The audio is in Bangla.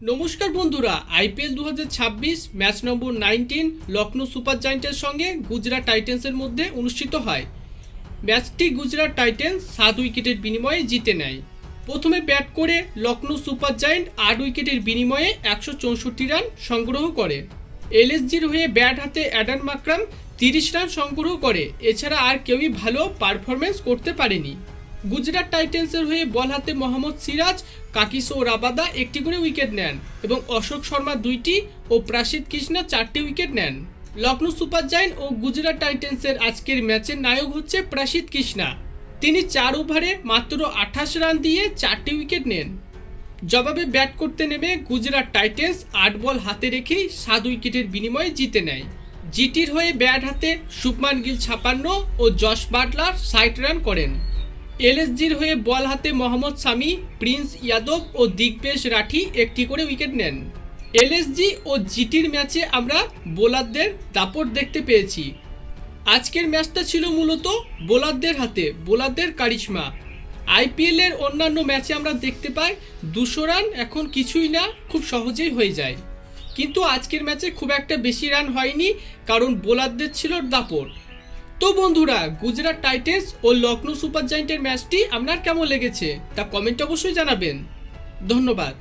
নমস্কার বন্ধুরা, আইপিএল 2026 ম্যাচ নম্বর 19 লখনৌ সুপার জায়েন্টের সঙ্গে গুজরাট টাইটেন্সের মধ্যে অনুষ্ঠিত হয়। ম্যাচটি গুজরাট টাইটেন্স 7 উইকেটের বিনিময়ে জিতে নেয়। প্রথমে ব্যাট করে লখনৌ সুপার জায়েন্ট 8 উইকেটের বিনিময়ে 164 রান সংগ্রহ করে। এলএসজির হয়ে ব্যাট হাতে অ্যাডান মাকরাম 30 রান সংগ্রহ করে। এছাড়া আর কেউই ভালো পারফরমেন্স করতে পারেনি। গুজরাট টাইটেন্সের হয়ে বল হাতে মোহাম্মদ সিরাজ, কাকিসো রাবাদা একটি করে উইকেট নেন এবং অশোক শর্মা 2টি ও প্রাসিদ কৃষ্ণা 4টি উইকেট নেন। লখনৌ সুপার জায়েন্ট ও গুজরাট টাইটেন্সের আজকের ম্যাচের নায়ক হচ্ছে প্রাসিদ কৃষ্ণা। তিনি 4 ওভারে মাত্র 28 রান দিয়ে 4টি উইকেট নেন। জবাবে ব্যাট করতে নেমে গুজরাট টাইটেন্স 8 বল হাতে রেখেই 7 উইকেটের বিনিময়ে জিতে নেয়। জিটির হয়ে ব্যাট হাতে শুভমান গিল 56 ও জশ বাটলার 60 রান করেন। এলএসজির হয়ে বল হাতে মোহাম্মদ সামি, প্রিন্স ইয়াদব ও দিগ্বেশ রাঠি একটি করে উইকেট নেন। এলএসজি ও জিটির ম্যাচে আমরা বোলারদের দাপট দেখতে পেয়েছি। আজকের ম্যাচটা ছিল মূলত বোলারদের হাতে, বোলারদের কারিশমা। আইপিএল এর অন্যান্য ম্যাচে আমরা দেখতে পাই 200 রান এখন কিছুই না, খুব সহজেই হয়ে যায়। কিন্তু আজকের ম্যাচে খুব একটা বেশি রান হয়নি, কারণ বোলারদের ছিল দাপট। তো বন্ধুরা, গুজরাট টাইটেন্স ও লখনৌ সুপার জায়েন্টের ম্যাচটি আপনার কেমন লেগেছে তা কমেন্ট অবশ্যই জানাবেন। ধন্যবাদ।